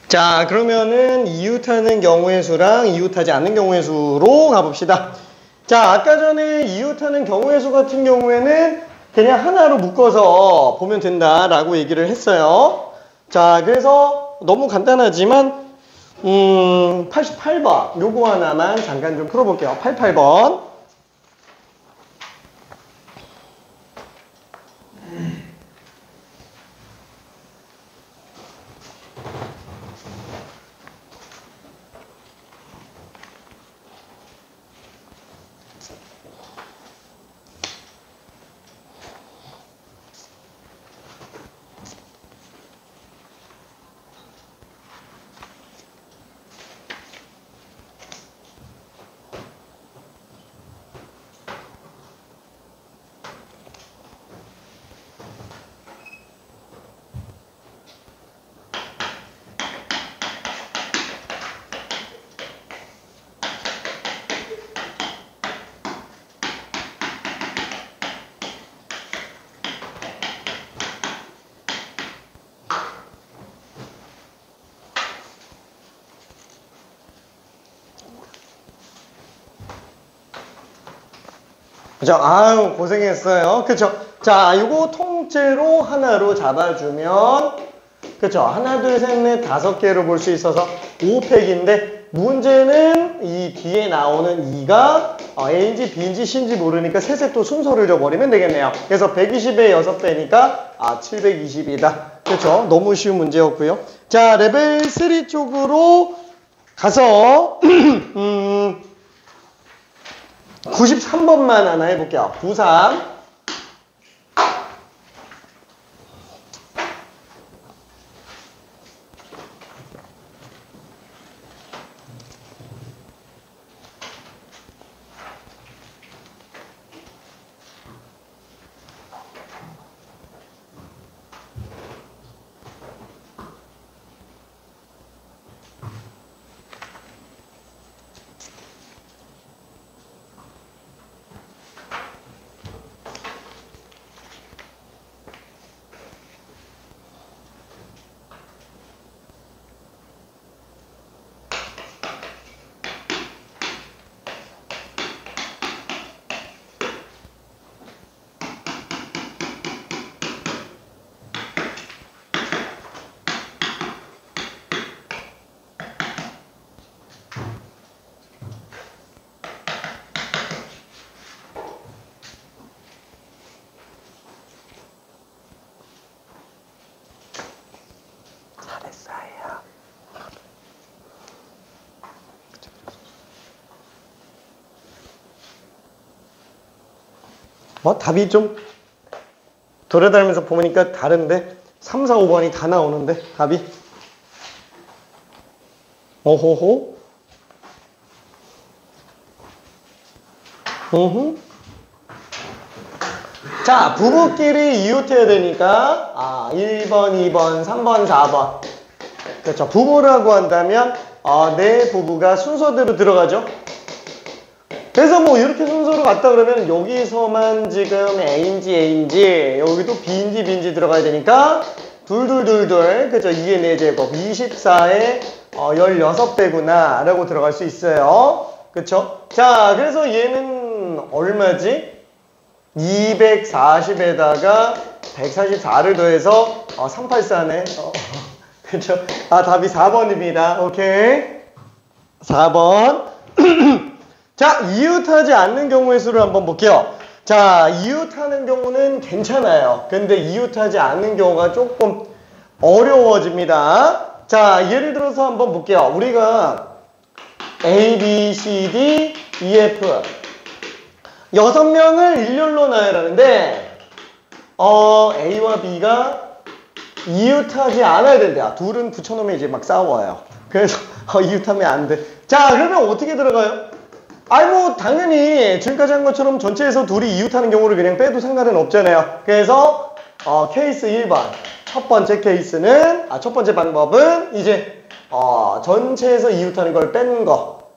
자, 그러면은 이웃하는 경우의 수랑 이웃하지 않는 경우의 수로 가봅시다. 자, 아까 전에 이웃하는 경우의 수 같은 경우에는 그냥 하나로 묶어서 보면 된다라고 얘기를 했어요. 자, 그래서 너무 간단하지만 88번 요거 하나만 잠깐 좀 풀어볼게요. 88번. 그죠? 아유, 고생했어요. 그쵸? 자, 요거 통째로 하나로 잡아주면, 그쵸? 하나, 둘, 셋, 넷, 5개로 볼 수 있어서 5팩인데, 문제는 이 뒤에 나오는 2가 A인지 B인지 C인지 모르니까 셋에 또 순서를 줘버리면 되겠네요. 그래서 120의 6배니까 720이다. 그쵸? 너무 쉬운 문제였고요. 자, 레벨 3 쪽으로 가서 93번만 하나 해볼게요. 93. 잘했어요. 답이 좀 돌아다니면서 보니까 다른데 3, 4, 5번이 다 나오는데 답이 어호호 자, 부부끼리 이웃해야 되니까 1번, 2번, 3번, 4번 그렇죠. 부부라고 한다면 내 부부가 순서대로 들어가죠. 그래서 뭐 이렇게 순서로 갔다 그러면 여기서만 지금 A인지 여기도 B인지 들어가야 되니까 둘둘둘둘 그죠. 2의 4제곱 24에 16배구나 라고 들어갈 수 있어요. 그쵸? 자, 그래서 얘는 얼마지? 240에다가 144를 더해서 384네. 그쵸? 답이 4번입니다. 오케이. 4번. 자, 이웃하지 않는 경우의 수를 한번 볼게요. 자, 이웃하는 경우는 괜찮아요. 근데 이웃하지 않는 경우가 조금 어려워집니다. 자, 예를 들어서 한번 볼게요. 우리가 A, B, C, D, E, F 6명을 일렬로 나열하는데 A와 B가 이웃하지 않아야 된대요. 둘은 붙여놓으면 이제 막 싸워요. 그래서 이웃하면 안 돼. 자, 그러면 어떻게 들어가요? 뭐 당연히 지금까지 한 것처럼 전체에서 둘이 이웃하는 경우를 그냥 빼도 상관은 없잖아요. 그래서 케이스 1번 첫 번째 케이스는 첫 번째 방법은 이제 전체에서 이웃하는 걸 뺀 거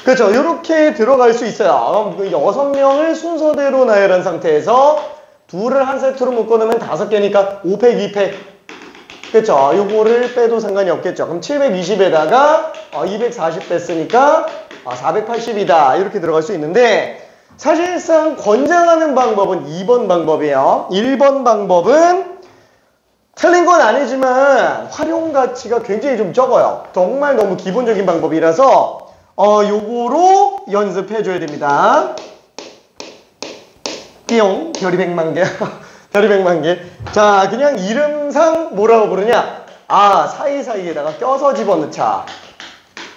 그렇죠. 이렇게 들어갈 수 있어요. 6명을 순서대로 나열한 상태에서 둘을 한 세트로 묶어놓으면 5개니까 5팩, 2팩. 그렇죠. 요거를 빼도 상관이 없겠죠. 그럼 720에다가 240 뺐으니까 480이다. 이렇게 들어갈 수 있는데 사실상 권장하는 방법은 2번 방법이에요. 1번 방법은 틀린 건 아니지만 활용 가치가 굉장히 좀 적어요. 정말 너무 기본적인 방법이라서 요거로 연습해줘야 됩니다. 띠용 별이 100만 개. 별이 100만 개. 자, 그냥 이름상 뭐라고 부르냐? 사이사이에다가 껴서 집어넣자.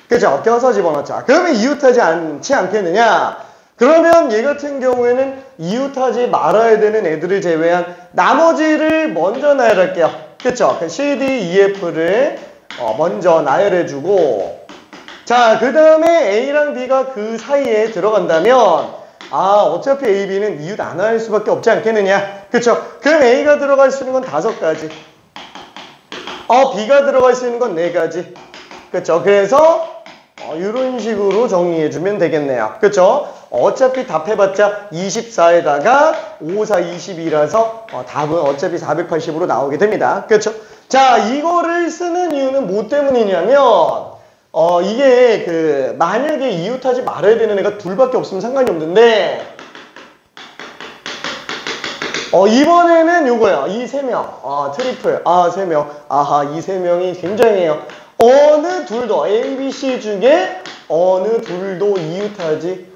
그죠? 껴서 집어넣자. 그러면 이웃하지 않지 않겠느냐? 그러면 얘 같은 경우에는 이웃하지 말아야 되는 애들을 제외한 나머지를 먼저 나열할게요. 그쵸? C, D, E, F를 먼저 나열해주고 자, 그 다음에 A랑 B가 그 사이에 들어간다면 어차피 A, B는 이웃 안 할 수밖에 없지 않겠느냐? 그쵸? 그럼 A가 들어갈 수 있는 건 5가지. B가 들어갈 수 있는 건 4가지. 그쵸? 그래서 이런 식으로 정리해주면 되겠네요. 그쵸? 어차피 답해봤자 24에다가 5, 4, 22라서 답은 어차피 480으로 나오게 됩니다. 그쵸? 자, 이거를 쓰는 이유는 뭐 때문이냐면 이게 만약에 이웃하지 말아야 되는 애가 둘밖에 없으면 상관이 없는데 이번에는 요거예요. 이 3명. 트리플. 3명. 아하, 이 3명이 굉장해요. 어느 둘도 A, B, C 중에 어느 둘도 이웃하지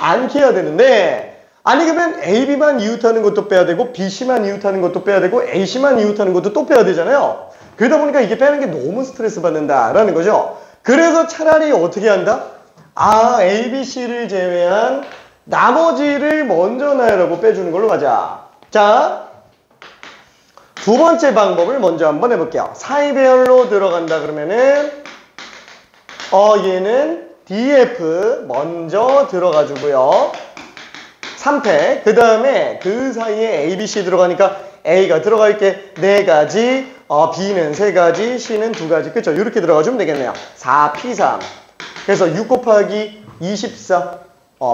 않게 해야 되는데 아니 그러면 A, B만 이웃하는 것도 빼야 되고 B, C만 이웃하는 것도 빼야 되고 A, C만 이웃하는 것도 또 빼야 되잖아요. 그러다 보니까 이게 빼는 게 너무 스트레스 받는다라는 거죠. 그래서 차라리 어떻게 한다? A, B, C를 제외한 나머지를 먼저 나열하고 빼주는 걸로 가자. 자, 두 번째 방법을 먼저 한번 해볼게요. 사이별로 들어간다 그러면은 얘는 DF 먼저 들어가주고요. 3팩. 그 다음에 그 사이에 A, B, C 들어가니까 A가 들어갈 게 4가지, B는 3가지, C는 2가지. 그쵸? 이렇게 들어가주면 되겠네요. 4P3. 그래서 6 곱하기 24,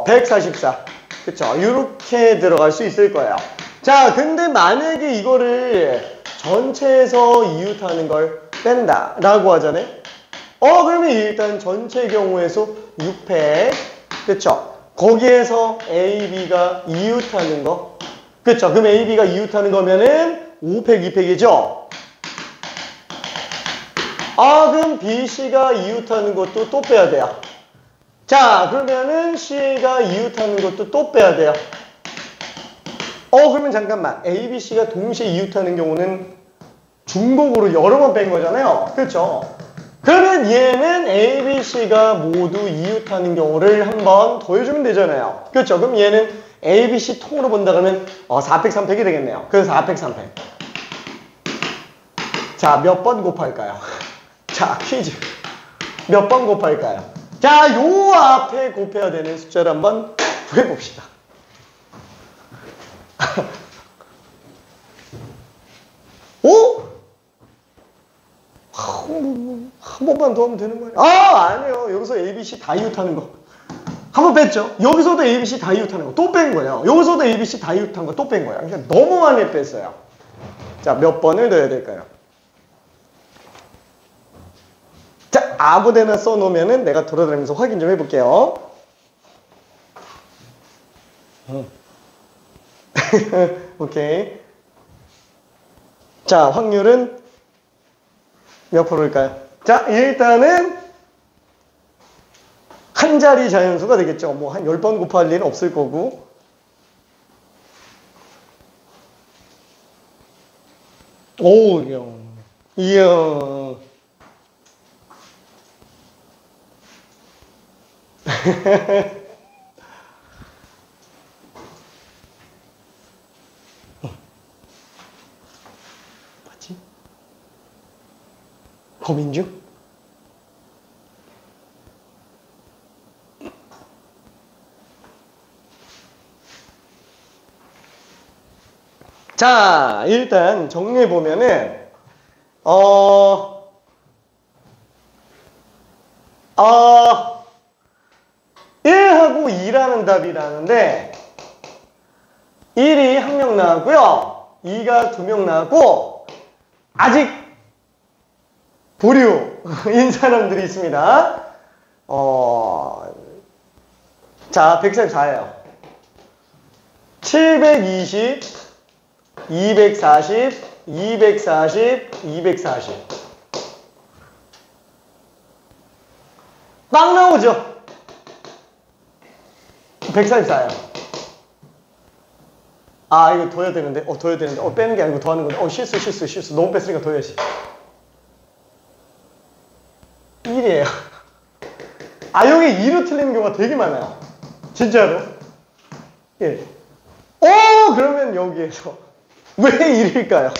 144. 그쵸? 이렇게 들어갈 수 있을 거예요. 자, 근데 만약에 이거를 전체에서 이웃하는 걸 뺀다 라고 하잖아요. 그러면 일단 전체 경우에서 6팩. 그쵸? 거기에서 A, B가 이웃하는 거. 그쵸? 그럼 A, B가 이웃하는 거면은 5팩, 2팩이죠? 그럼 B, C가 이웃하는 것도 또 빼야 돼요. 자, 그러면은 C가 이웃하는 것도 또 빼야 돼요. 그러면 잠깐만. A, B, C가 동시에 이웃하는 경우는 중복으로 여러 번 뺀 거잖아요. 그렇죠? 그러면 얘는 A, B, C가 모두 이웃하는 경우를 한 번 더해주면 되잖아요. 그렇죠? 그럼 얘는 A, B, C 통으로 본다 그러면 4팩, 3팩이 되겠네요. 그래서 4팩, 3팩. 자, 몇 번 곱할까요? 자, 퀴즈. 몇 번 곱할까요? 자, 요 앞에 곱해야 되는 숫자를 한번 구해봅시다. 한 번만 더 하면 되는 거예요. 아니에요. 여기서 A, B, C 다 이웃하는 거. 한 번 뺐죠? 여기서도 A, B, C 다 이웃하는 거. 또 뺀 거예요. 여기서도 A, B, C 다 이웃한 거 또 뺀 거예요. 그러니까 너무 많이 뺐어요. 자, 몇 번을 넣어야 될까요? 자, 아무데나 써놓으면은 내가 돌아다니면서 확인 좀 해볼게요. 오케이. 자, 확률은 몇 프로일까요? 자, 일단은 한 자리 자연수가 되겠죠. 뭐 한 10번 곱할 일은 없을 거고. 오, 이야. 맞지? 고민주? 자, 일단 정리해보면은, 그리고 2라는 답이 나왔는데 1이 1명 나왔고요. 2가 2명 나왔고 아직 보류인 사람들이 있습니다. 자, 144예요. 720, 240, 240, 240. 딱 나오죠? 144예요. 아, 이거 더 해야 되는데. 더 해야 되는데. 빼는 게 아니고 더 하는 건데. 실수. 너무 뺐으니까 더 해야지. 1이에요. 아, 여기 2로 틀리는 경우가 되게 많아요. 진짜로. 예. 그러면 여기에서 왜 1일까요?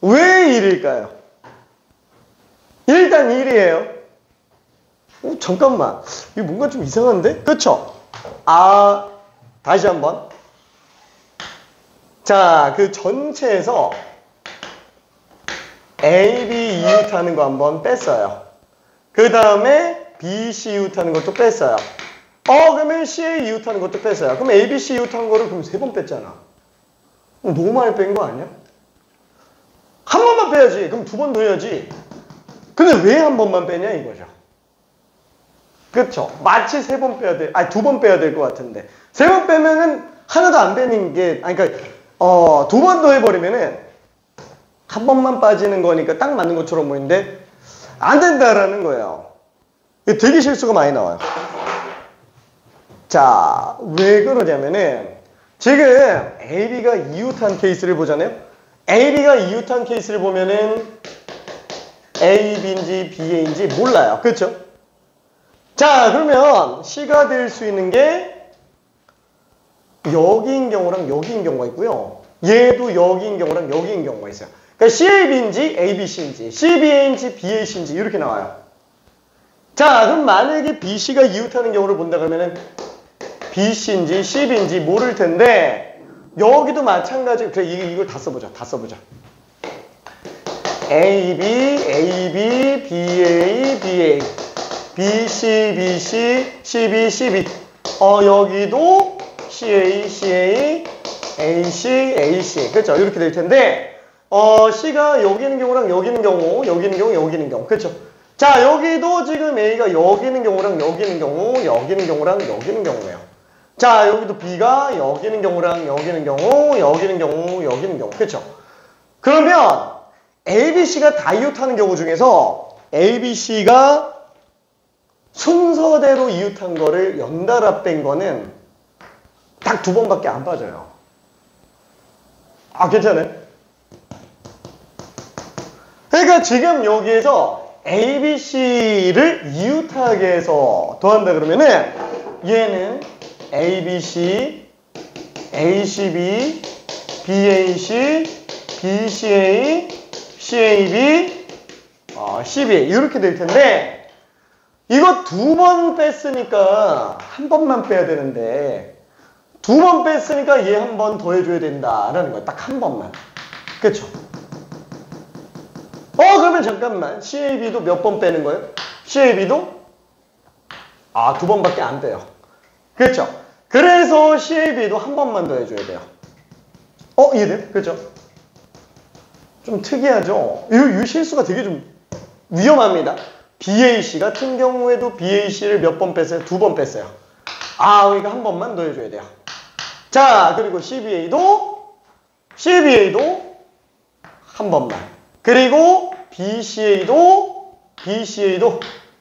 왜 1일까요? 일단 1이에요. 잠깐만. 이거 뭔가 좀 이상한데? 그쵸? 다시 한번. 자, 그 전체에서 A, B 이웃하는 거 한번 뺐어요. 그 다음에 B, C 이웃하는 것도 뺐어요. 그러면 CA 이웃하는 것도 뺐어요. 그럼 A, B, C 이웃한 거를 그럼 3번 뺐잖아. 너무 많이 뺀 거 아니야? 한 번만 빼야지. 그럼 2번 더 해야지. 근데 왜 한 번만 빼냐 이거죠. 그쵸? 마치 3번 빼야 돼. 2번 빼야 될 것 같은데. 3번 빼면은 하나도 안 빼는 게, 그러니까 2번 더 해버리면은 한 번만 빠지는 거니까 딱 맞는 것처럼 보이는데 안 된다라는 거예요. 되게 실수가 많이 나와요. 자, 왜 그러냐면은 지금 AB가 이웃한 케이스를 보잖아요. AB가 이웃한 케이스를 보면은 A, B인지 B인지 몰라요. 그렇죠? 자, 그러면 C가 될 수 있는 게 여기인 경우랑 여기인 경우가 있고요. 얘도 여기인 경우랑 여기인 경우가 있어요. 그러니까 CAB인지 ABC인지 CBA인지 BAC인지 이렇게 나와요. 자, 그럼 만약에 BC가 이웃하는 경우를 본다 그러면은 BC인지 CB인지 모를 텐데 여기도 마찬가지. 그래, 이걸 다 써보자. AB, AB, BA, BA, BC, BC, CB, CB. 여기도 CA, CA, AC, AC. 그렇죠? 이렇게 될 텐데 C가 여기 있는 경우랑 여기 있는 경우, 여기 있는 경우, 여기 있는 경우. 그렇죠? 자, 여기도 지금 A가 여기 있는 경우랑 여기 있는 경우, 여기 있는 경우랑 여기 있는 경우예요. 자, 여기도 B가 여기 있는 경우랑 여기 있는 경우, 여기 있는 경우, 여기 있는 경우. 그렇죠? 그러면 A, B, C가 다 이웃하는 경우 중에서 A, B, C가 순서대로 이웃한 거를 연달아 뺀 거는 딱 2번밖에 안 빠져요. 괜찮아요? 그러니까 지금 여기에서 A, B, C를 이웃하게 해서 더한다 그러면은 얘는 A, B, C, A, C, B, B, A, C, B, C, A, C, A, B, C, B, A 이렇게 될 텐데 이거 2번 뺐으니까 한 번만 빼야 되는데 2번 뺐으니까 얘 한 번 더 해줘야 된다라는 거야. 딱 한 번만. 그쵸? 그러면 잠깐만. CAB도 몇 번 빼는 거예요? CAB도 2번밖에 안 돼요. 그렇죠? 그래서 CAB도 한 번만 더 해줘야 돼요. 이해돼요? 그렇죠? 좀 특이하죠? 이 실수가 되게 좀 위험합니다. BAC 같은 경우에도 BAC를 몇 번 뺐어요? 2번 뺐어요. 그러니까 한 번만 더 해줘야 돼요. 자, 그리고 CBA도 한 번만. 그리고 BCA도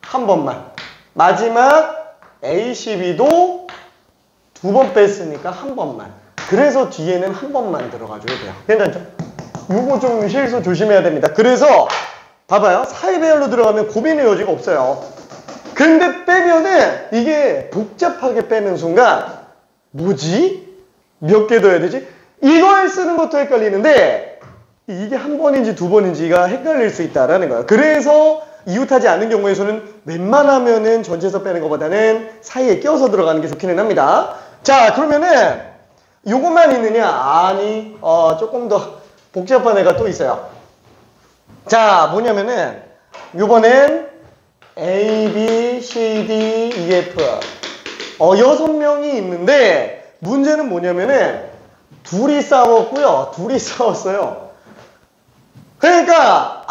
한 번만. 마지막 ACB도 2번 뺐으니까 한 번만. 그래서 뒤에는 한 번만 들어가줘야 돼요. 괜찮죠? 요거 좀 실수 조심해야 됩니다. 그래서 봐봐요. 사이배열로 들어가면 고민의 여지가 없어요. 근데 빼면은 이게 복잡하게 빼는 순간 뭐지? 몇 개 더 해야 되지? 이걸 쓰는 것도 헷갈리는데 이게 한 번인지 2번인지가 헷갈릴 수 있다라는 거예요. 그래서 이웃하지 않은 경우에서는 웬만하면은 전체에서 빼는 것보다는 사이에 껴서 들어가는 게 좋기는 합니다. 자, 그러면은 요것만 있느냐? 아니, 조금 더 복잡한 애가 또 있어요. 자, 뭐냐면은 요번엔 A, B, C, D, E, F 6명이 있는데 문제는 뭐냐면은 둘이 싸웠고요. 둘이 싸웠어요. 그러니까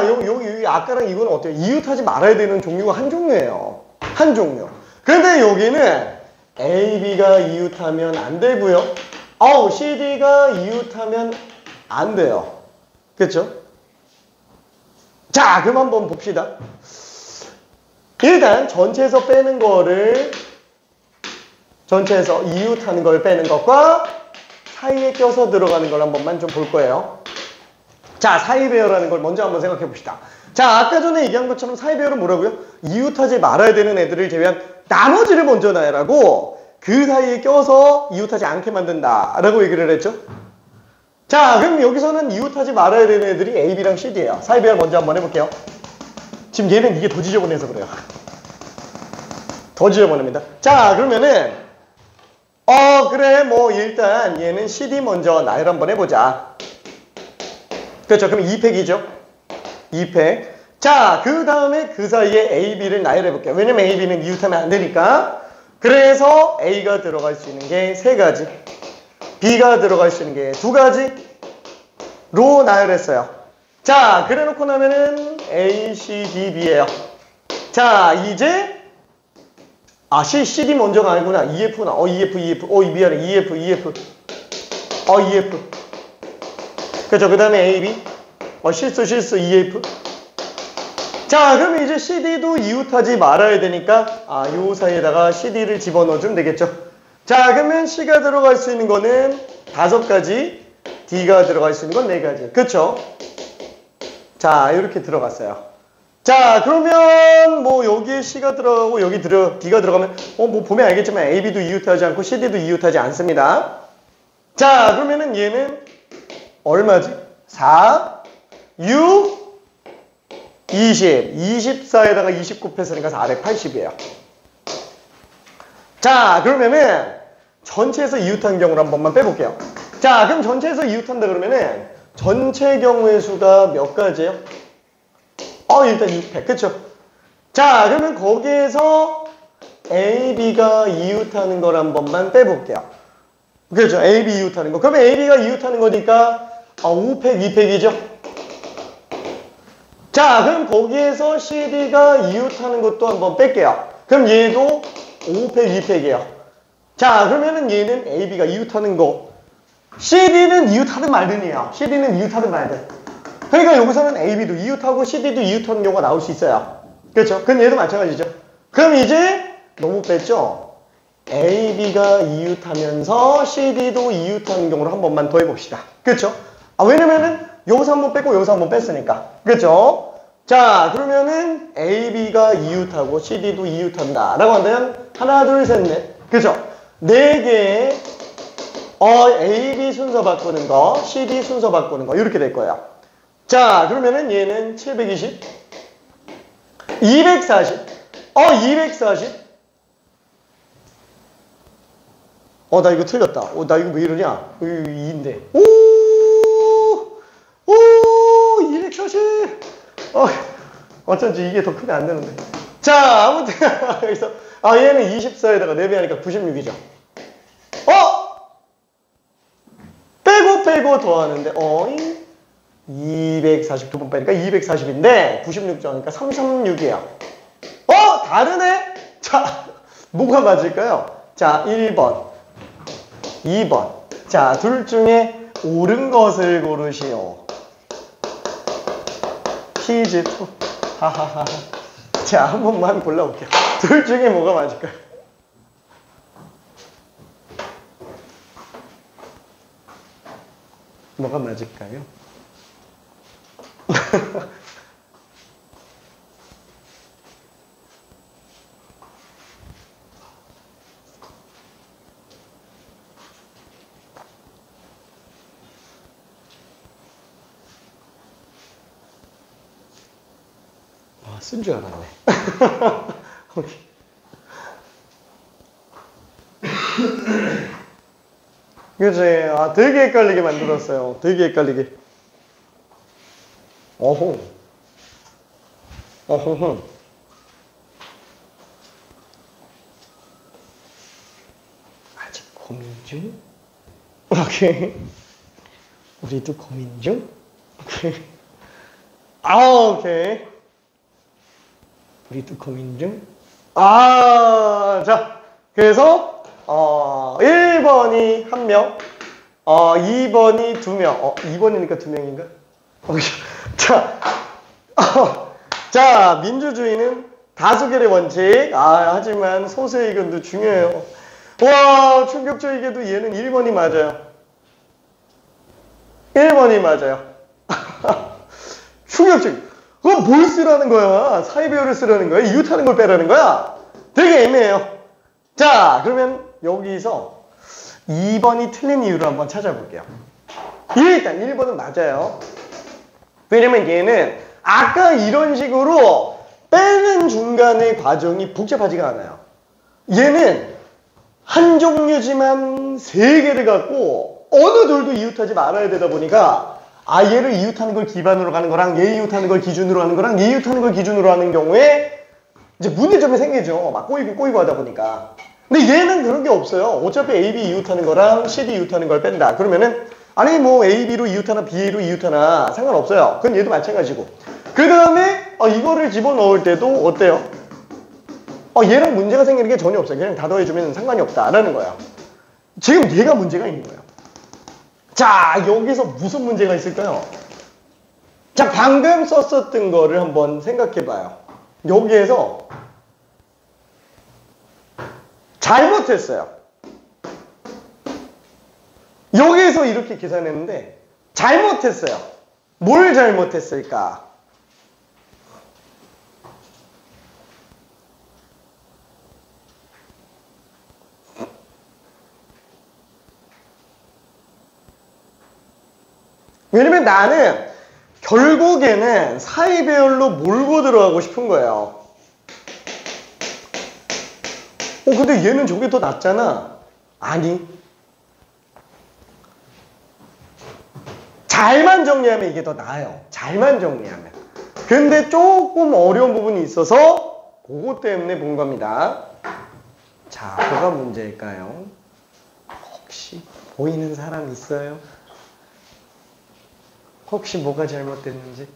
여기 아까랑 이거는 어때요? 이웃하지 말아야 되는 종류가 한 종류예요. 한 종류. 그런데 여기는 A, B가 이웃하면 안 되고요. C, D가 이웃하면 안 돼요. 그렇죠? 자, 그럼 한번 봅시다. 일단 전체에서 빼는 거를 전체에서 이웃하는 걸 빼는 것과 사이에 껴서 들어가는 걸 한 번만 좀 볼 거예요. 자, 사이 배열하는 걸 먼저 한번 생각해 봅시다. 자, 아까 전에 얘기한 것처럼 사이 배열은 뭐라고요? 이웃하지 말아야 되는 애들을 제외한 나머지를 먼저 놔라고 그 사이에 껴서 이웃하지 않게 만든다 라고 얘기를 했죠. 자, 그럼 여기서는 이웃하지 말아야 되는 애들이 A, B랑 C, D예요. 사이 배열 먼저 한번 해볼게요. 지금 얘는 이게 더 지저분해서 그래요. 더 지저분합니다. 자, 그러면은 그래 뭐 일단 얘는 CD 먼저 나열 한번 해보자. 그렇죠. 그럼 2팩이죠. 2팩. 자, 그 다음에 그 사이에 A, B를 나열해볼게요. 왜냐면 A, B는 이웃하면 안 되니까. 그래서 A가 들어갈 수 있는 게 3가지, B가 들어갈 수 있는 게 2가지로 나열했어요. 자, 그래 놓고 나면은 A, C, D, B예요. 자, 이제 C, D 먼저가 아니구나. EF구나. EF. 미안해. EF. EF. 그렇죠. 그 다음에 A, B. 실수. EF. 자, 그러면 이제 CD도 이웃하지 말아야 되니까 요 사이에다가 CD를 집어넣어주면 되겠죠. 자, 그러면 C가 들어갈 수 있는 거는 5가지, D가 들어갈 수 있는 건 4가지. 그렇죠? 자, 이렇게 들어갔어요. 자, 그러면 뭐 여기에 C가 들어가고 여기 D가 들어가면 뭐 보면 알겠지만 A, B도 이웃하지 않고 CD도 이웃하지 않습니다. 자, 그러면은 얘는 얼마지? 4, 6, 20. 24에다가 29 뺐으니까 480이에요. 자, 그러면은 전체에서 이웃한 경우를 한 번만 빼볼게요. 자, 그럼 전체에서 이웃한다 그러면은 전체 경우의 수가 몇 가지예요? 일단 600. 그쵸? 자, 그러면 거기에서 A, B가 이웃하는 걸 한 번만 빼볼게요. 그렇죠? A, B 이웃하는 거. 그러면 A, B가 이웃하는 거니까 5팩, 2팩이죠? 자, 그럼 거기에서 C, D가 이웃하는 것도 한번 뺄게요. 그럼 얘도 5팩, 2팩이에요. 자, 그러면은 얘는 A, B가 이웃하는 거. CD는 이웃하든 말든이에요. CD는 이웃하든 말든. 그러니까 여기서는 A, B도 이웃하고 CD도 이웃하는 경우가 나올 수 있어요. 그렇죠? 그럼 얘도 마찬가지죠. 그럼 이제 너무 뺐죠? A, B가 이웃하면서 CD도 이웃하는 경우를 한 번만 더 해봅시다. 그렇죠? 왜냐면은 여기서 한 번 뺐고 여기서 한 번 뺐으니까. 그렇죠? 자, 그러면은 A, B가 이웃하고 CD도 이웃한다 라고 한다면 하나, 둘, 셋, 넷. 그렇죠? 4개의 A, B 순서 바꾸는 거, CD 순서 바꾸는 거 이렇게 될 거예요. 자, 그러면은 얘는 720, 240, 240. 나 이거 틀렸다. 나 이거 왜 이러냐? 2인데. 240. 어쩐지 이게 더 크게 안 되는데. 자, 아무튼 여기서 얘는 24에다가 4배하니까 96이죠. 빼고 더하는데 242번 빼니까 240인데 96점이니까 336이에요. 다르네? 자, 뭐가 맞을까요? 자, 1번, 2번. 자, 둘 중에 옳은 것을 고르시오. 퀴즈 2. 하하하. 자, 한 번만 골라볼게요. 둘 중에 뭐가 맞을까요? 뭐가 맞을까요? 쓴 줄 알았네. 그치? 되게 헷갈리게 만들었어요. 되게 헷갈리게. 어허. 고민 중. 오케이. 우리도 고민 중. 오케이. 오케이. 우리도 고민 중. 자, 그래서 1번이 1명, 2번이 2명. 2번이니까 2명인가? 자, 자, 민주주의는 다수결의 원칙. 하지만 소수의 의견도 중요해요. 와, 충격적이게도 얘는 1번이 맞아요. 1번이 맞아요. 충격적. 그거 뭘 쓰라는 거야? 사이배열을 쓰라는 거야? 이웃하는 걸 빼라는 거야? 되게 애매해요. 자, 그러면 여기서 2번이 틀린 이유를 한번 찾아볼게요. 일단 1번은 맞아요. 왜냐면 얘는 아까 이런 식으로 빼는 중간의 과정이 복잡하지가 않아요. 얘는 한 종류지만 세 개를 갖고 어느 돌도 이웃하지 말아야 되다 보니까 얘를 이웃하는 걸 기반으로 가는 거랑 얘 이웃하는 걸 기준으로 하는 거랑 얘 이웃하는 걸 기준으로 하는 경우에 이제 문제점이 생기죠. 막 꼬이고 하다 보니까. 근데 얘는 그런 게 없어요. 어차피 A, B 이웃하는 거랑 C, D 이웃하는 걸 뺀다. 그러면은 아니 뭐 A, B로 이웃하나 B로 이웃하나 상관없어요. 그건 얘도 마찬가지고. 그 다음에 이거를 집어넣을 때도 어때요? 얘랑 문제가 생기는 게 전혀 없어요. 그냥 다 더해주면 상관이 없다라는 거야. 지금 얘가 문제가 있는 거예요. 자, 여기서 무슨 문제가 있을까요? 자, 방금 썼었던 거를 한번 생각해봐요. 여기에서 잘못했어요. 여기에서 이렇게 계산했는데 잘못했어요. 뭘 잘못했을까? 왜냐면 나는 결국에는 사이배열로 몰고 들어가고 싶은 거예요. 근데 얘는 저게 더 낫잖아. 아니. 잘만 정리하면 이게 더 나아요. 잘만 정리하면. 근데 조금 어려운 부분이 있어서 그것 때문에 본 겁니다. 자, 뭐가 문제일까요? 혹시 보이는 사람 있어요? 혹시 뭐가 잘못됐는지?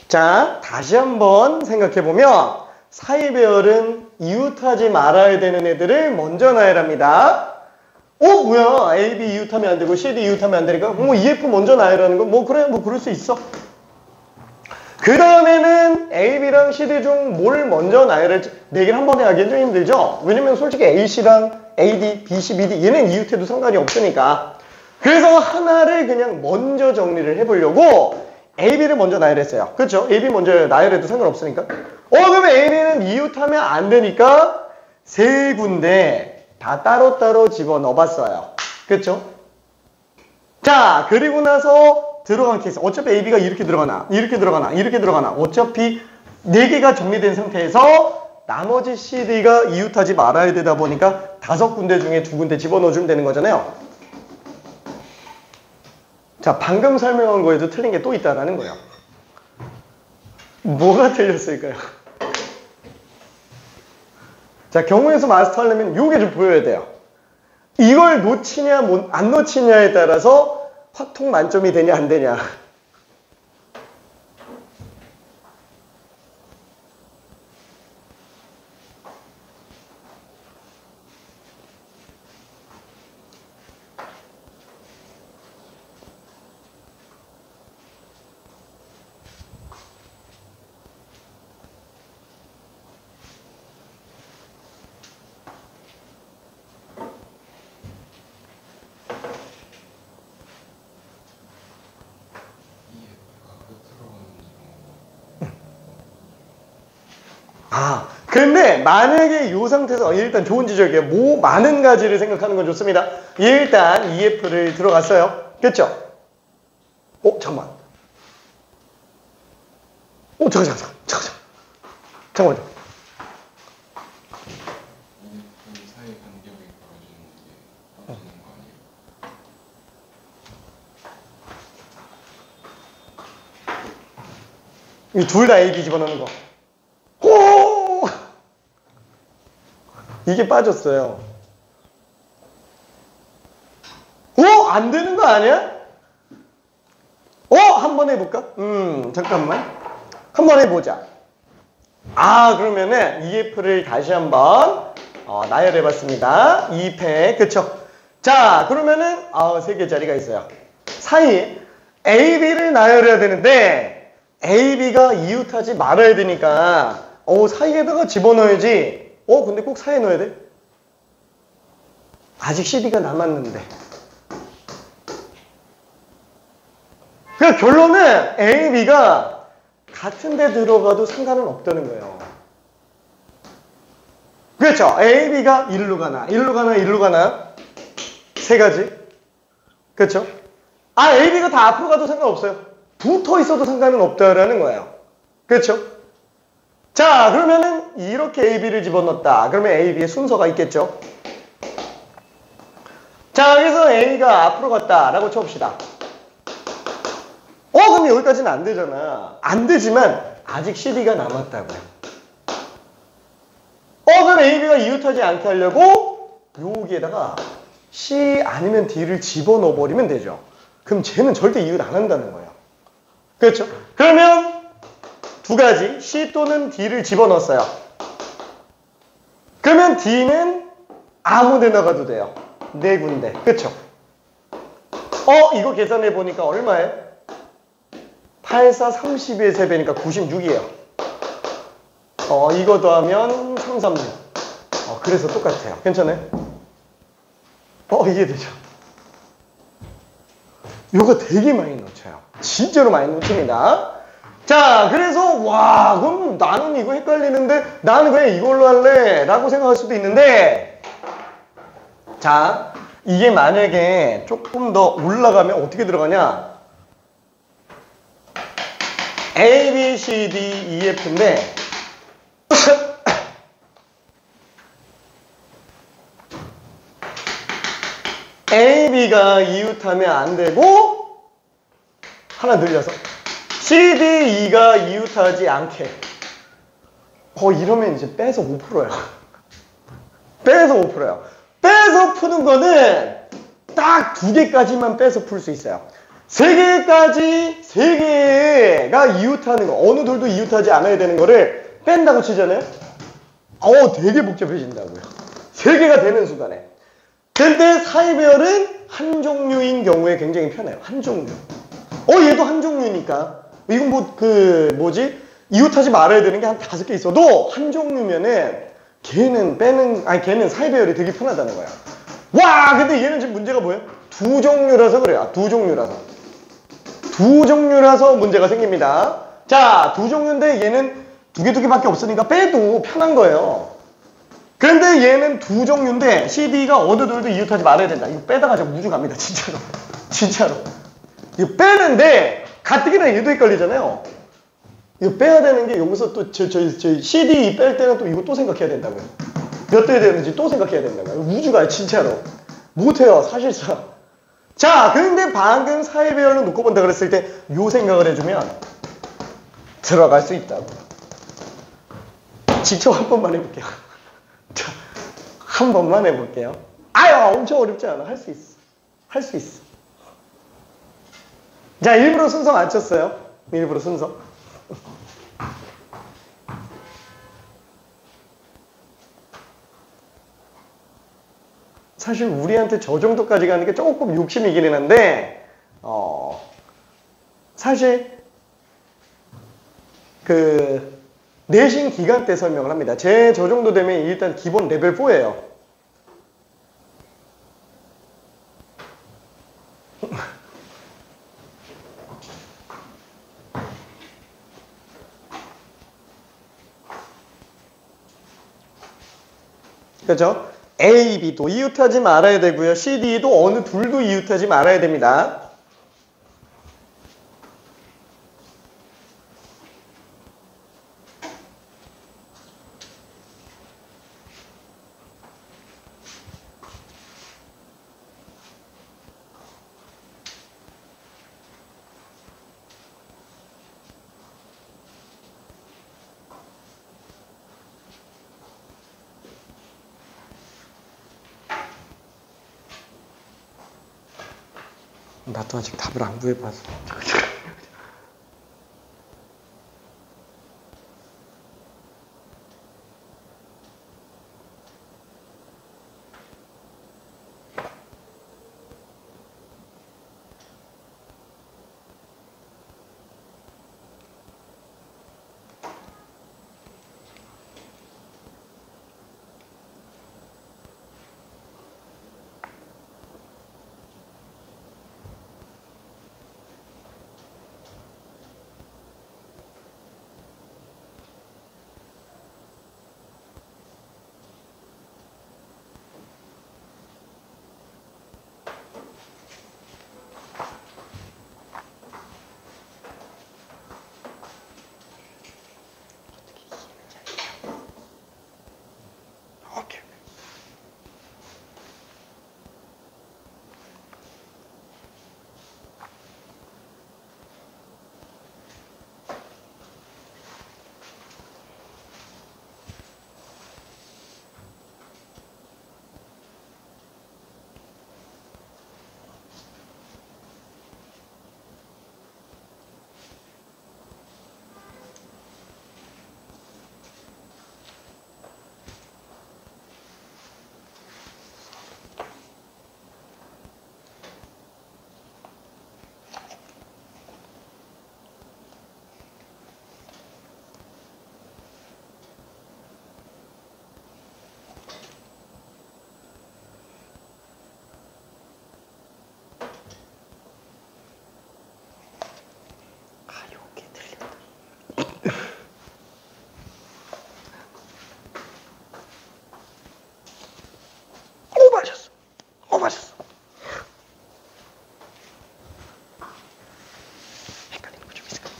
자, 다시 한번 생각해보면 사이배열은 이웃하지 말아야 되는 애들을 먼저 나열합니다. 뭐야? A, B 이웃하면 안 되고 C, D 이웃하면 안 되니까 뭐 EF 먼저 나열하는 거 뭐 그래? 뭐 그럴 수 있어. 그 다음에는 A, B랑 C, D 중 뭘 먼저 나열할지 내기를 한 번에 하기엔 좀 힘들죠? 왜냐면 솔직히 A, C랑 A, D, B, C, B, D 얘는 이웃해도 상관이 없으니까. 그래서 하나를 그냥 먼저 정리를 해보려고 A, B를 먼저 나열했어요. 그렇죠? A, B 먼저 나열해도 상관없으니까. 그러면 A, B는 이웃하면 안 되니까 세 군데 다 따로따로 집어넣어봤어요. 그렇죠? 자, 그리고 나서 들어간 케이스. 어차피 A, B가 이렇게 들어가나, 이렇게 들어가나, 이렇게 들어가나. 어차피 4개가 정리된 상태에서 나머지 C, D가 이웃하지 말아야 되다 보니까 5군데 중에 2군데 집어넣어주면 되는 거잖아요. 자, 방금 설명한 거에도 틀린 게 또 있다라는 거예요. 뭐가 틀렸을까요? 자, 경우에서 마스터하려면 요게 좀 보여야 돼요. 이걸 놓치냐 안 놓치냐에 따라서 확통 만점이 되냐 안 되냐. 근데 만약에 이 상태에서 일단 좋은 지적이에요. 많은 가지를 생각하는 건 좋습니다. 일단 EF를 들어갔어요. 그렇죠? 잠깐만. 잠깐만요. 사이 간격이 벌어지는 게 없어지는 거 아니에요? 이 둘 다 AB 집어넣는 거. 오! 이게 빠졌어요. 오! 안 되는 거 아니야? 한번 해볼까? 잠깐만. 한번 해보자. 그러면은 EF를 다시 한번 나열해봤습니다. 2패, 그쵸? 자, 그러면은 세 개 자리가 있어요. 사이에 AB를 나열해야 되는데 AB가 이웃하지 말아야 되니까 사이에다가 집어넣어야지. 근데 꼭 사이에 넣어야 돼? 아직 CD가 남았는데. 그 결론은 AB가 같은 데 들어가도 상관은 없다는 거예요. 그렇죠? AB가 일로 가나, 일로 가나, 일로 가나. 세 가지. 그렇죠? AB가 다 앞으로 가도 상관없어요. 붙어 있어도 상관은 없다라는 거예요. 그렇죠? 자, 그러면은 이렇게 AB를 집어넣었다. 그러면 AB의 순서가 있겠죠? 자, 그래서 A가 앞으로 갔다라고 쳐봅시다. 그럼 여기까지는 안 되잖아. 안 되지만 아직 CD가 남았다고요. 그럼 AB가 이웃하지 않게 하려고 여기에다가 C 아니면 D를 집어넣어 버리면 되죠. 그럼 쟤는 절대 이웃 안 한다는 거예요. 그렇죠? 그러면 두 가지 C 또는 D를 집어넣었어요. 그러면 D는 아무 데나 가도 돼요. 네 군데. 그렇죠? 이거 계산해 보니까 얼마예요? 8, 4, 32의 3배니까 96이에요. 이거 더하면 3, 3, 6. 그래서 똑같아요. 괜찮아요? 이해되죠? 요거 되게 많이 놓쳐요. 진짜로 많이 놓칩니다. 자, 그래서 그럼 나는 이거 헷갈리는데 나는 그냥 이걸로 할래 라고 생각할 수도 있는데, 자, 이게 만약에 조금 더 올라가면 어떻게 들어가냐? A, B, C, D, E, F인데 A, B가 이웃하면 안 되고 하나 늘려서 C, D, E가 이웃하지 않게. 이러면 이제 빼서 5%야. 빼서 5%야. 빼서 푸는 거는 딱 2개까지만 빼서 풀 수 있어요. 3개까지, 3개가 이웃하는 거, 어느 둘도 이웃하지 않아야 되는 거를 뺀다고 치잖아요? 되게 복잡해진다고요. 3개가 되는 순간에. 근데 사이배열은 한 종류인 경우에 굉장히 편해요. 한 종류. 얘도 한 종류니까. 이건 이웃하지 말아야 되는 게 한 5개 있어도 한 종류면은 걔는 사이배열이 되게 편하다는 거야. 근데 얘는 지금 문제가 뭐예요? 두 종류라서 그래요. 두 종류라서 문제가 생깁니다. 자, 두 종류인데 얘는 두 개밖에 없으니까 빼도 편한 거예요. 그런데 얘는 두 종류인데 CD가 어느 둘도 이웃하지 말아야 된다. 이거 빼다가 제가 우주 갑니다. 진짜로. 진짜로. 이거 빼는데 가뜩이나 얘도 헷갈리잖아요. 이거 빼야 되는 게 여기서 또 저희 CD 뺄 때는 또 이거 또 생각해야 된다고요. 몇 대 되는지 또 생각해야 된다고요. 우주가 진짜로. 못해요. 사실상. 자, 근데 방금 사이배열로 놓고 본다 그랬을 때 요 생각을 해주면 들어갈 수 있다고. 직접 한 번만 해볼게요. 자, 한 번만 해볼게요. 엄청 어렵지 않아. 할 수 있어. 할 수 있어. 자, 일부러 순서 맞췄어요. 일부러 순서. 사실 우리한테 저 정도까지 가는 게 조금 욕심이기는 한데, 사실 내신 기간 때 설명을 합니다. 저 정도 되면 일단 기본 레벨 4예요. 그렇죠? A, B도 이웃하지 말아야 되고요. C, D도 어느 둘도 이웃하지 말아야 됩니다. 나도 아직 답을 안 구해봐서. 오케이. 맞았어. 헷갈리는 거 좀 있을까?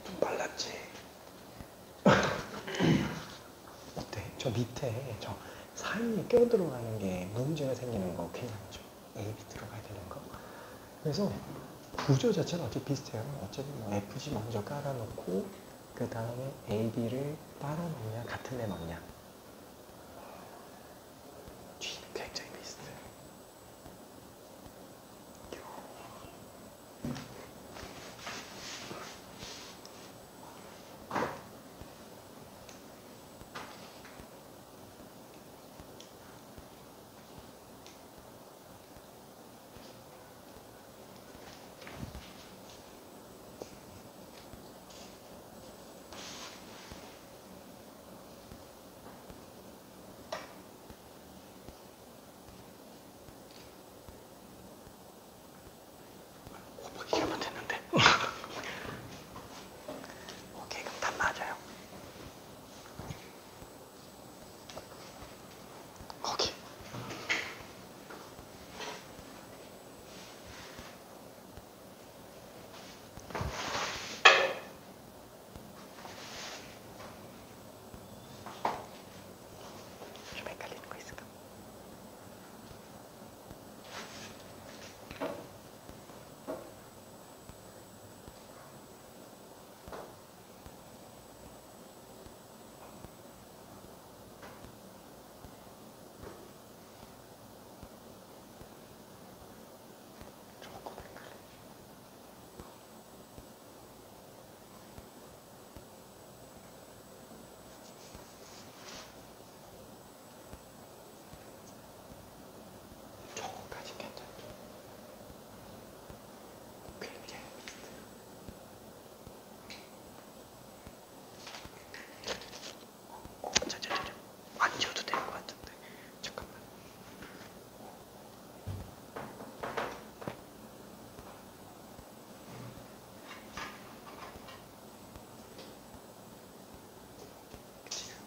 좀 빨랐지. 어때? 저 밑에 저 사이에 껴들어가는 게 문제가 생기는 거 괜찮죠? A, B 들어가야 되는 거. 그래서 구조 자체는 어차피 비슷해요. 어차피 뭐 FG 먼저 깔아놓고 그 다음에 AB를 따로 넣냐 같은 애 넣냐. G는 굉장히 비슷해요. 이게 하면 됐는데. 오케이, 그럼 답 맞아요. 오케이. 좀 헷갈리는 거 있을까? 조금 헷갈려. 저거까지 괜찮아. 굉장히 비슷해. 저. 안 지워도 될 것 같은데. 잠깐만.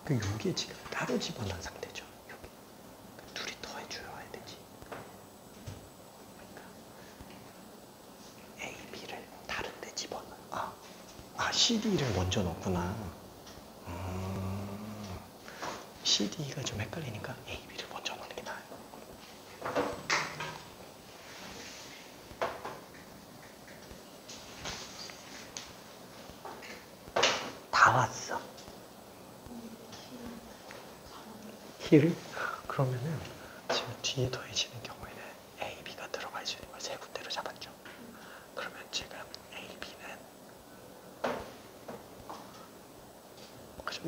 그 여기에 지금 따로 집어넣은 상태죠. 여기. 둘이 더해줘야 되지. 그러니까 A, B를 다른 데 집어넣어. CD를 먼저 넣구나. CD가 좀 헷갈리니까 A, B를 먼저 넣는 게 나아요. 다 왔어. 1 그러면은 지금 뒤에 더해지는 경우에는 AB가 들어갈 수 있는 걸 세 군데로 잡았죠. 그러면 지금 AB는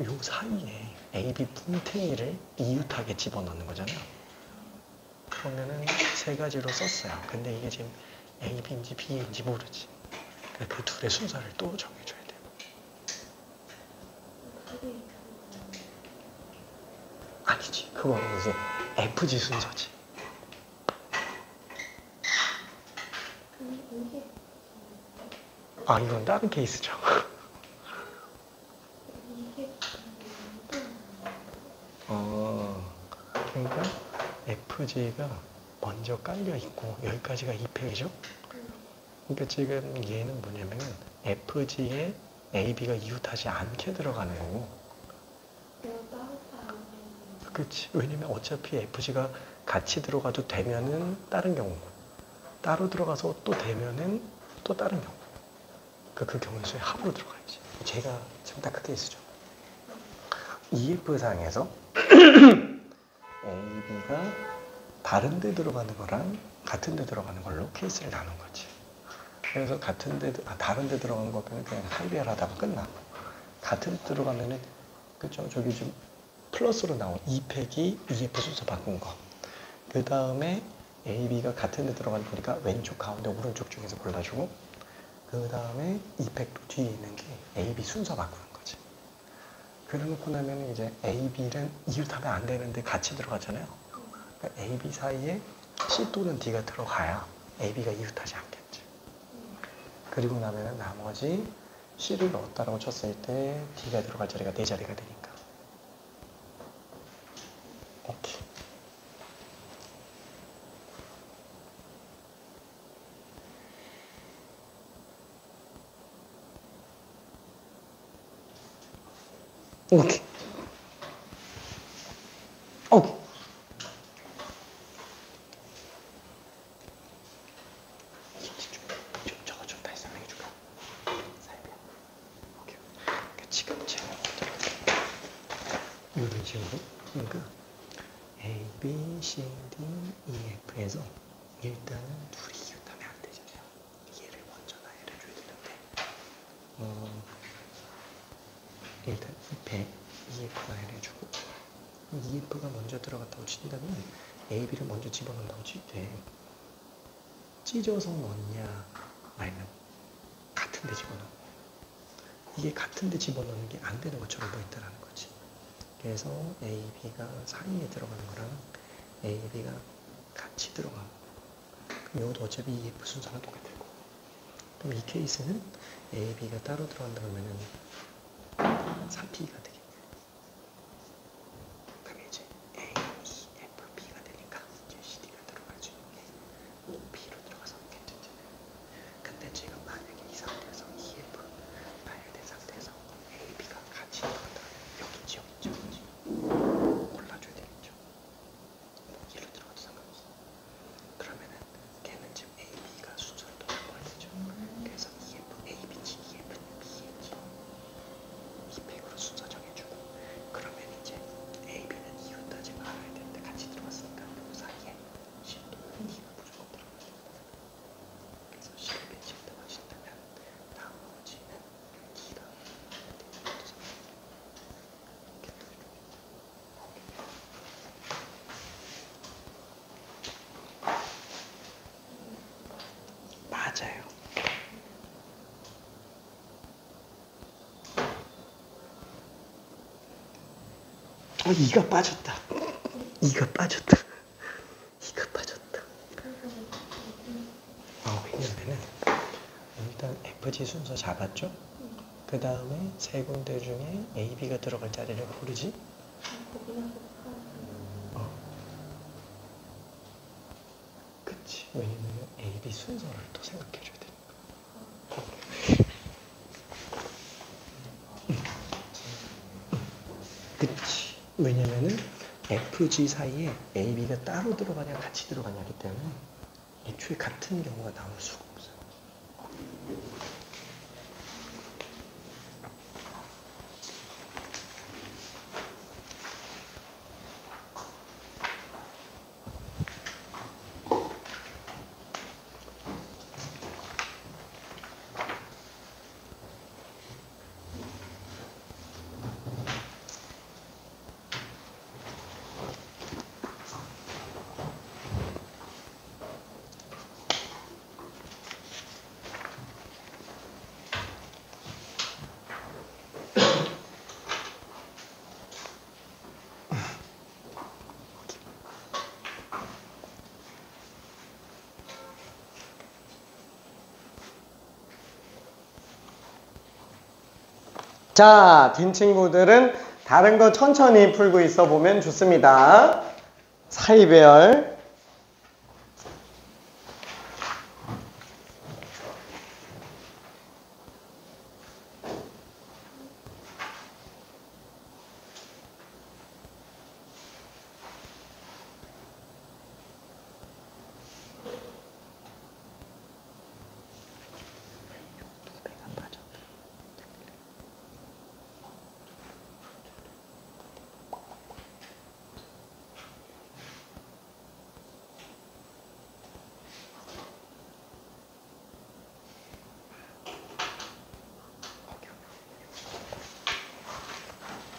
요 사이에 AB 뭉탱이를 이웃하게 집어넣는 거잖아요. 그러면은 세 가지로 썼어요. 근데 이게 지금 AB인지 B인지 모르지. 그러니까 그 둘의 순서를 또 정해줘야 돼요. 아니지. 그거는 이제 FG 순서지. 아, 이건 다른 케이스죠. 그러니까 FG가 먼저 깔려있고 여기까지가 2팩이죠. 그러니까 지금 얘는 뭐냐면 FG에 AB가 이웃하지 않게 들어가는 거고. 그치. 왜냐면 어차피 FG가 같이 들어가도 되면은 다른 경우고, 따로 들어가서 또 되면은 또 다른 경우. 그 경우 수에 합으로 들어가야지. 제가 지금 딱 그 케이스죠. EF상에서 AB가 다른 데 들어가는 거랑 같은 데 들어가는 걸로 케이스를 나눈 거지. 그래서 다른 데 들어가는 거면 그냥 할비하다가 끝나. 같은 데 들어가면은, 그죠? 저기 좀 플러스로 나온 2팩이 EF 순서 바꾼 거. 그 다음에 AB가 같은 데 들어가는 거니까 왼쪽, 가운데, 오른쪽 중에서 골라주고, 그 다음에 2팩도 뒤에 있는 게 AB 순서 바꾸는 거지. 그래놓고 나면 이제 AB는 이웃하면 안 되는데 같이 들어가잖아요. 그러니까 AB 사이에 C 또는 D가 들어가야 AB가 이웃하지 않겠지. 그리고 나면 나머지 C를 넣었다라고 쳤을 때 D가 들어갈 자리가 4자리가 되니까. 오케이. 오케이. 오케이. 저거 좀 다시 설명해 줄까? 사이비야. 오케이. 그러니까 지금 제가 이런 식으로, 그러니까 A, B, C, D, E, F에서 일단은 둘이 이웃하면 안 되잖아요. 얘를 먼저 나열해 줘야 되는데, 일단 2팩 EF 나열해주고, EF가 먼저 들어갔다고 친다면 AB를 먼저 집어넣는다고 칠 때 찢어서 넣냐 아니면 같은 데 집어넣는, 이게 같은 데 집어넣는 게 안 되는 것처럼 보인다는 거지. 그래서 AB가 사이에 들어가는 거랑 AB가 같이 들어가고, 그럼 이것도 어차피 EF 순서가 똑같을 거고. 그럼 이 케이스는 AB가 따로 들어간다 그러면은 3P가 되겠네. 그럼 이제 A, E, F, B가 되니까 이제 CD가 들어갈 수 있는 게 B로 들어가서 괜찮잖아요. 근데 지금 만약에 이 상태에서 EF 나열된 상태에서 AB가 같이 들어간다. 여기지, 여기지, 여기지. 골라줘야 되겠죠. 뭐 얘로 들어가도 상관없어. 그러면은 걔는 지금 AB가 순서를 또 바꿔야 되죠. 그래서 EF, AB지, EF는 B겠지. 2팩으로 순서 정해주고, 그러면 이제 AB는 이웃하지 말아야 되는데 같이 들어갔으니까 그 사이에 C 또는 D가 무조건 들어가야 된다. 그래서 C를 배치했다고 하신다면 나머지는 D가 맞아요. 이가 빠졌다. 이가 빠졌다. 이가 빠졌다. 왜냐면은 일단 FG 순서 잡았죠? 그 다음에 세 군데 중에 AB가 들어갈 자리를 고르지? 그치. 왜냐면 AB 순서를 또 생각해줘야 되니까. 그치. 왜냐면은 FG 사이에 AB가 따로 들어가냐 같이 들어가냐기 때문에 애초에 같은 경우가 나올 수가 없어요. 자, 된 친구들은 다른 거 천천히 풀고 있어 보면 좋습니다. 사이배열.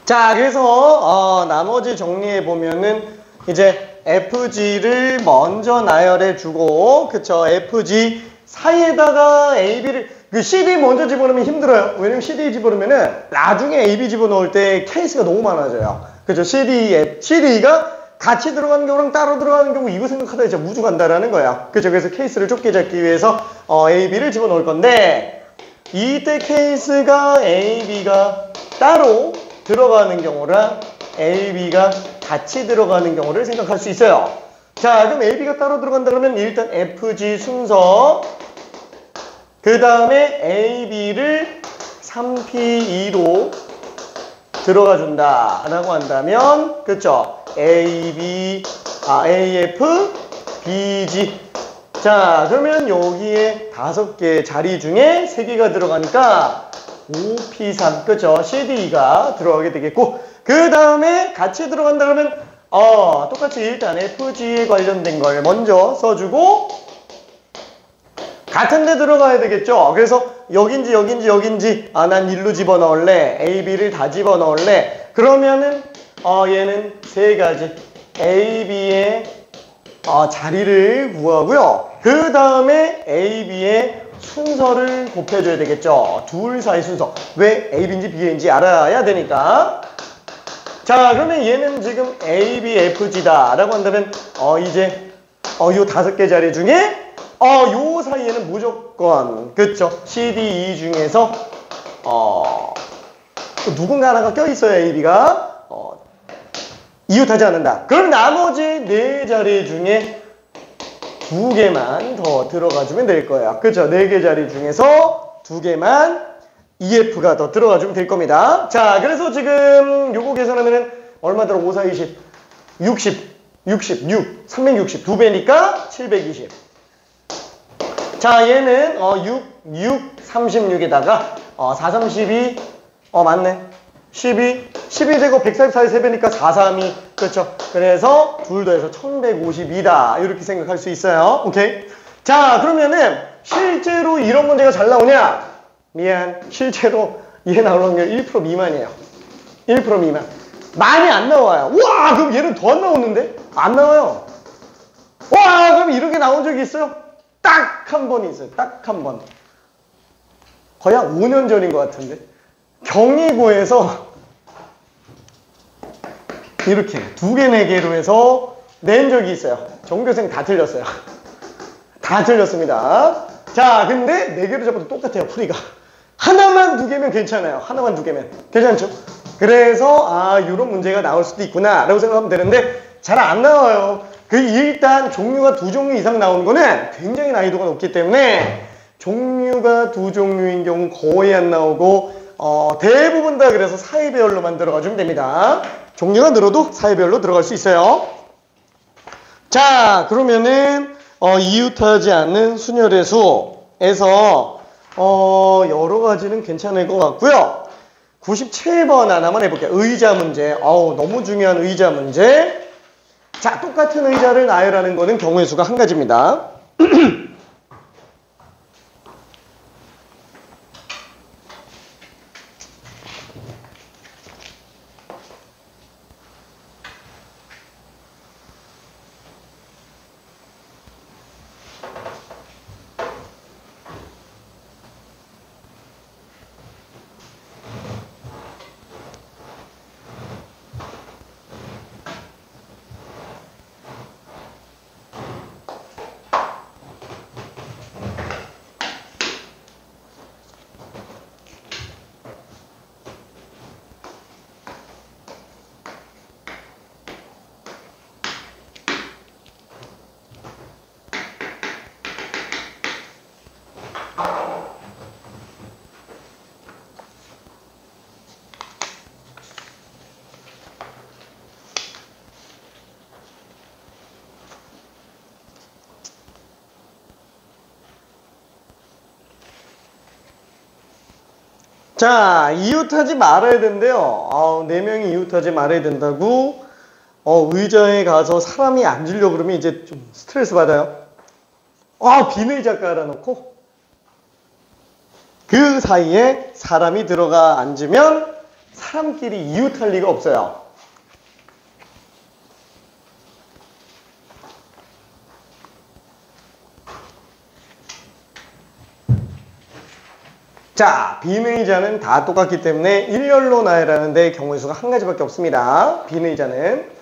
자, 그래서 나머지 정리해 보면은 이제 FG를 먼저 나열해 주고, 그쵸? FG 사이에다가 AB를 그 CD 먼저 집어넣으면 힘들어요. 왜냐면 CD 집어넣으면은 나중에 AB 집어넣을 때 케이스가 너무 많아져요. 그죠? CD가 같이 들어가는 경우랑 따로 들어가는 경우 이거 생각하다 진짜 우주 간다라는 거야. 그죠? 그래서 케이스를 좁게 잡기 위해서 AB를 집어넣을 건데, 이때 케이스가 AB가 따로 들어가는 경우랑 AB가 같이 들어가는 경우를 생각할 수 있어요. 자, 그럼 AB가 따로 들어간다 그러면 일단 FG 순서, 그 다음에 AB를 3P2로 들어가 준다 라고 한다면, 그쵸? AF, BG. 자, 그러면 여기에 5개 자리 중에 3개가 들어가니까 OP3, 그쵸? CD가 들어가게 되겠고, 그 다음에 같이 들어간다 그러면 똑같이 일단 FG에 관련된 걸 먼저 써주고, 같은 데 들어가야 되겠죠? 그래서 여긴지 난 일로 집어넣을래, AB를 다 집어넣을래. 그러면은 얘는 3가지 AB의 자리를 구하고요. 그 다음에 AB의 순서를 곱해줘야 되겠죠. 둘 사이 순서. 왜 A인지 B인지 알아야 되니까. 자, 그러면 얘는 지금 ABFG다 라고 한다면 이제 요 5개 자리 중에 요 사이에는 무조건, 그쵸? CDE 중에서 누군가 하나가 껴있어야 AB가 이웃하지 않는다. 그럼 나머지 4자리 중에 2개만 더 들어가주면 될 거예요. 그쵸? 4개 자리 중에서 2개만 EF가 더 들어가주면 될 겁니다. 자, 그래서 지금 요거 계산하면은 얼마 들어? 5, 4, 20, 60, 66, 360, 2배니까 720. 자, 얘는 6, 36에다가 4, 32, 맞네. 12 제곱 144의 3배니까 432. 그렇죠? 그래서 둘 더해서 1152다. 이렇게 생각할 수 있어요. 오케이? 자, 그러면은 실제로 이런 문제가 잘 나오냐? 미안. 실제로 얘 나올 확률 1% 미만이에요. 1% 미만. 많이 안 나와요. 와, 그럼 얘는 더 안 나오는데? 안 나와요. 와, 그럼 이렇게 나온 적이 있어요? 딱 한 번 있어요. 딱 한 번. 거의 한 5년 전인 것 같은데. 경희고에서 이렇게 2개, 4개로 해서 낸 적이 있어요. 전교생 다 틀렸어요. 다 틀렸습니다. 자, 근데 4개로 잡아도 똑같아요, 풀이가. 하나만 2개면 괜찮아요. 하나만 2개면. 괜찮죠? 그래서, 이런 문제가 나올 수도 있구나, 라고 생각하면 되는데, 잘 안 나와요. 일단 종류가 2종류 이상 나오는 거는 굉장히 난이도가 높기 때문에, 종류가 2종류인 경우 거의 안 나오고, 대부분 다 그래서 사이배열로 만들어가주면 됩니다. 종류가 늘어도 사이배열로 들어갈 수 있어요. 자, 그러면은 이웃하지 않는 순열의 수에서 여러 가지는 괜찮을 것 같고요. 97번 하나만 해볼게요. 의자 문제. 너무 중요한 의자 문제. 자, 똑같은 의자를 나열하는 거는 경우의 수가 한 가지입니다. 자, 이웃하지 말아야 된대요. 4명이 이웃하지 말아야 된다고. 의자에 가서 사람이 앉으려고 그러면 이제 좀 스트레스 받아요. 빈 의자 깔아놓고 그 사이에 사람이 들어가 앉으면 사람끼리 이웃할 리가 없어요. 자, 빈 의자는 다 똑같기 때문에 일렬로 나열하는데 경우의 수가 한 가지밖에 없습니다. 빈 의자는.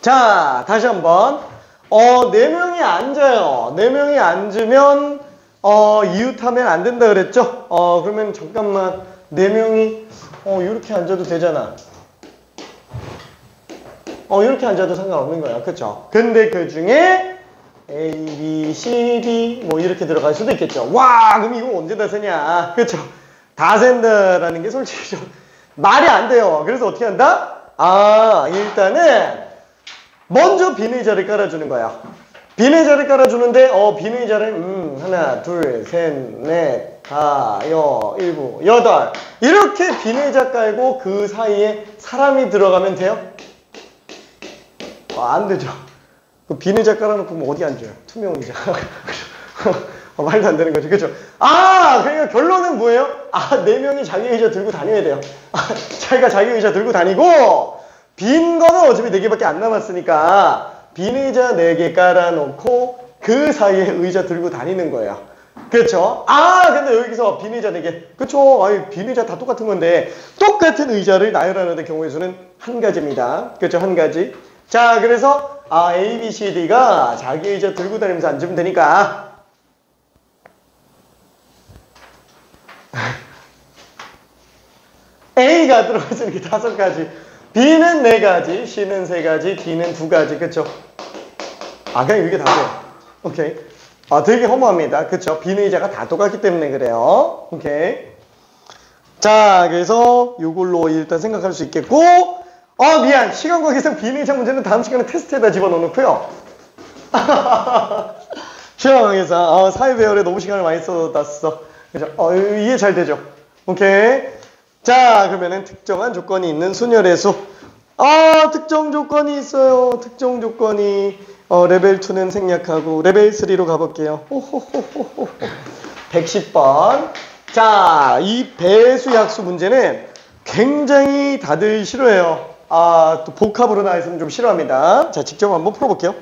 자, 다시 한번. 4명이 앉아요. 4명이 앉으면, 이웃하면 안 된다 그랬죠? 그러면 잠깐만. 4명이, 이렇게 앉아도 되잖아. 이렇게 앉아도 상관없는 거야. 그쵸? 근데 그 중에, A, B, C, D, 뭐 이렇게 들어갈 수도 있겠죠. 와, 그럼 이거 언제 다 세냐? 그쵸? 다 센다라는 게 솔직히 좀 말이 안 돼요. 그래서 어떻게 한다? 일단은, 먼저 빈 의자를 깔아주는 거야. 빈 의자를 깔아주는데, 빈 의자를, 하나, 둘, 셋, 넷, 다, 일곱, 여덟. 이렇게 빈 의자 깔고 그 사이에 사람이 들어가면 돼요? 안 되죠. 그 빈 의자 깔아놓고 뭐 어디 앉아요? 투명 의자. 말도 안 되는 거죠. 그죠? 그러니까 결론은 뭐예요? 4명이 자기 의자 들고 다녀야 돼요. 자기가 자기 의자 들고 다니고, 빈 거는 어차피 4개밖에 안 남았으니까 빈 의자 4개 깔아놓고 그 사이에 의자 들고 다니는 거예요. 그렇죠? 근데 여기서 빈 의자 4개. 그렇죠? 빈 의자 다 똑같은 건데 똑같은 의자를 나열하는 경우의 수는 한 가지입니다. 그렇죠? 한 가지. 자, 그래서 A, B, C, D가 자기 의자 들고 다니면서 앉으면 되니까 A가 들어있으니까 5가지. B는 4가지, C는 3가지, D는 2가지, 그쵸? 그냥 이게 다돼요. 오케이. 되게 허무합니다. 그쵸? 빈 의자가 다 똑같기 때문에 그래요. 오케이. 자, 그래서 이걸로 일단 생각할 수 있겠고, 미안. 시간 관계상 빈 의자 문제는 다음 시간에 테스트에다 집어넣어놓고요. 시간 관계상, 사회배열에 너무 시간을 많이 쏟았어. 그죠? 이해 잘 되죠? 오케이. 자, 그러면은 특정한 조건이 있는 순열의 수. 특정 조건이 있어요. 특정 조건이 레벨 2는 생략하고 레벨 3로 가볼게요. 110번. 자, 이 배수 약수 문제는 굉장히 다들 싫어해요. 또 복합으로 나와있으면 좀 싫어합니다. 자, 직접 한번 풀어볼게요.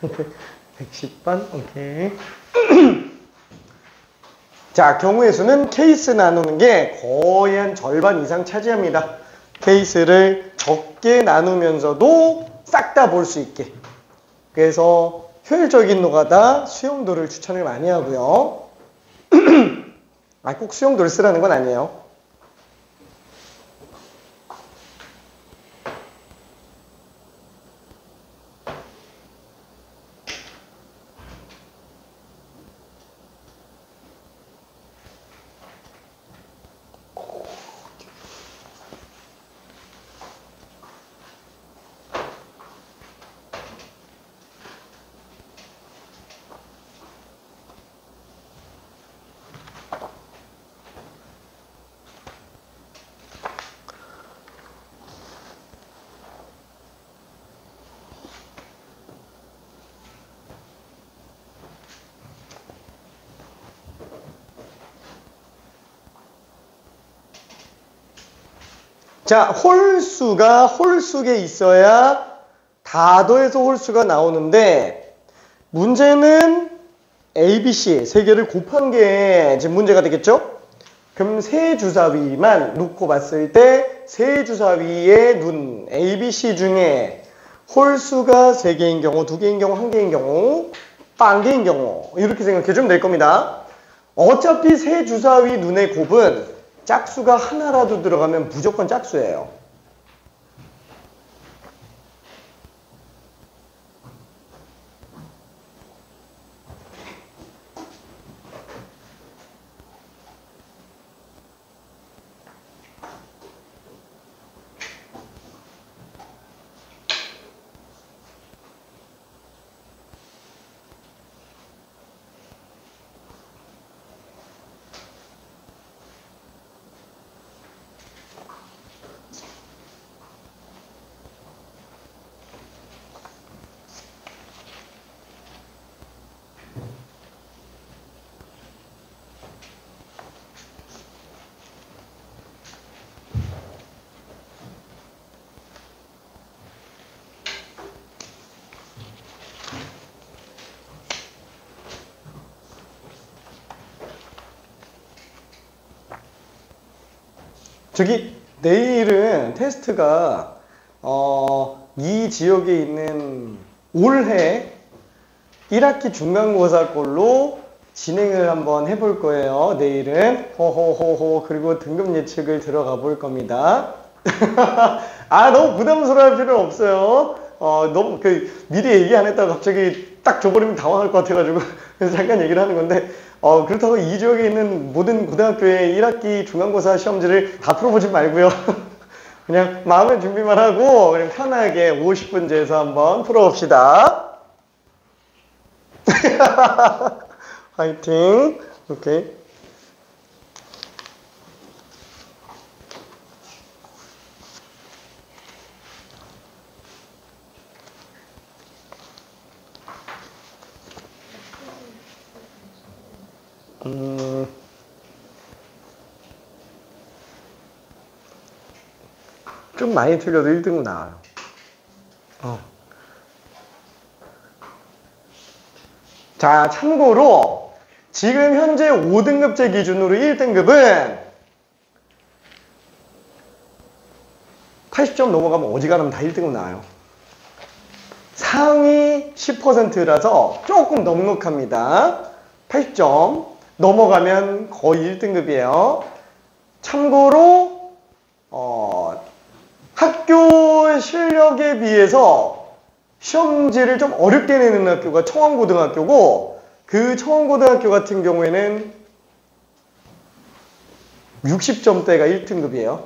오케이. 110번. 오케이. 자, 경우의 수는 케이스 나누는 게 거의 한 절반 이상 차지합니다. 케이스를 적게 나누면서도 싹 다 볼 수 있게. 그래서 효율적인 노가다 수용도를 추천을 많이 하고요. 꼭 수용도를 쓰라는 건 아니에요. 자, 홀수가 홀수에 있어야 다 더해서 홀수가 나오는데 문제는 A, B, C 세 개를 곱한 게 지금 문제가 되겠죠? 그럼 세 주사위만 놓고 봤을 때 세 주사위의 눈 A, B, C 중에 홀수가 3개인 경우, 2개인 경우, 1개인 경우, 1개인 경우 이렇게 생각해 주면 될 겁니다. 어차피 세 주사위 눈의 곱은 짝수가 하나라도 들어가면 무조건 짝수예요. 저기 내일은 테스트가 이 지역에 있는 올해 1학기 중간고사 걸로 진행을 한번 해볼 거예요. 내일은 호호호호 그리고 등급 예측을 들어가 볼 겁니다. 너무 부담스러워할 필요는 없어요. 너무 미리 얘기 안 했다가 갑자기 딱 줘버리면 당황할 것 같아가지고 그래서 잠깐 얘기를 하는 건데 그렇다고 이 지역에 있는 모든 고등학교의 1학기 중간고사 시험지를 다 풀어보지 말고요. 그냥 마음의 준비만 하고 그냥 편하게 50분째에서 한번 풀어봅시다. 화이팅. 오케이. 좀 많이 틀려도 1등은 나와요. 자, 참고로 지금 현재 5등급제 기준으로 1등급은 80점 넘어가면 어지간하면 다 1등급 나와요. 상위 10%라서 조금 넉넉합니다. 80점 넘어가면 거의 1등급이에요. 참고로 학교 실력에 비해서 시험지를 좀 어렵게 내는 학교가 청원고등학교고 그 청원고등학교 같은 경우에는 60점대가 1등급이에요.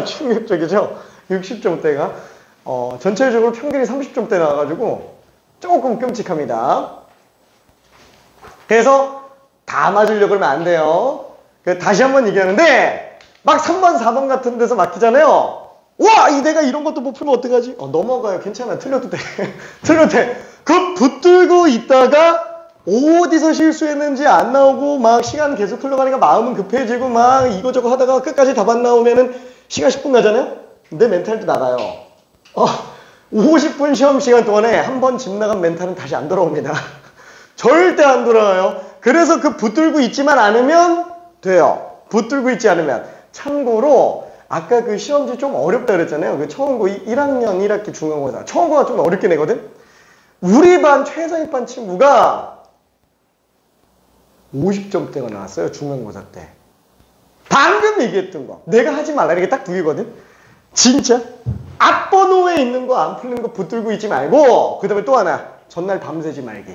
충격적이죠? 60점대가 전체적으로 평균이 30점대 나와가지고 조금 끔찍합니다. 그래서 다 맞으려고 그러면 안 돼요. 다시 한번 얘기하는데 막 3번, 4번 같은 데서 막히잖아요. 와! 내가 이런 것도 못 풀면 어떡하지? 넘어가요. 괜찮아. 틀려도 돼. 틀려도 돼. 그 붙들고 있다가 어디서 실수했는지 안 나오고 막 시간 계속 흘러가니까 마음은 급해지고 막 이거저거 하다가 끝까지 답 안 나오면은 시간 10분 가잖아요? 내 멘탈도 나가요. 50분 시험 시간 동안에 한 번 집 나간 멘탈은 다시 안 돌아옵니다. 절대 안 돌아와요. 그래서 그 붙들고 있지만 않으면 돼요. 붙들고 있지 않으면. 참고로 아까 그 시험지 좀 어렵다 그랬잖아요. 그 청원고 1학년 1학기 중간고사. 청원고가 좀 어렵게 내거든. 우리 반 최상위반 친구가 50점대가 나왔어요. 중간고사 때. 방금 얘기했던 거. 내가 하지 말라 이게 딱 두 개거든. 진짜 앞번호에 있는 거 안 풀리는 거 붙들고 있지 말고, 그 다음에 또 하나, 전날 밤새지 말기.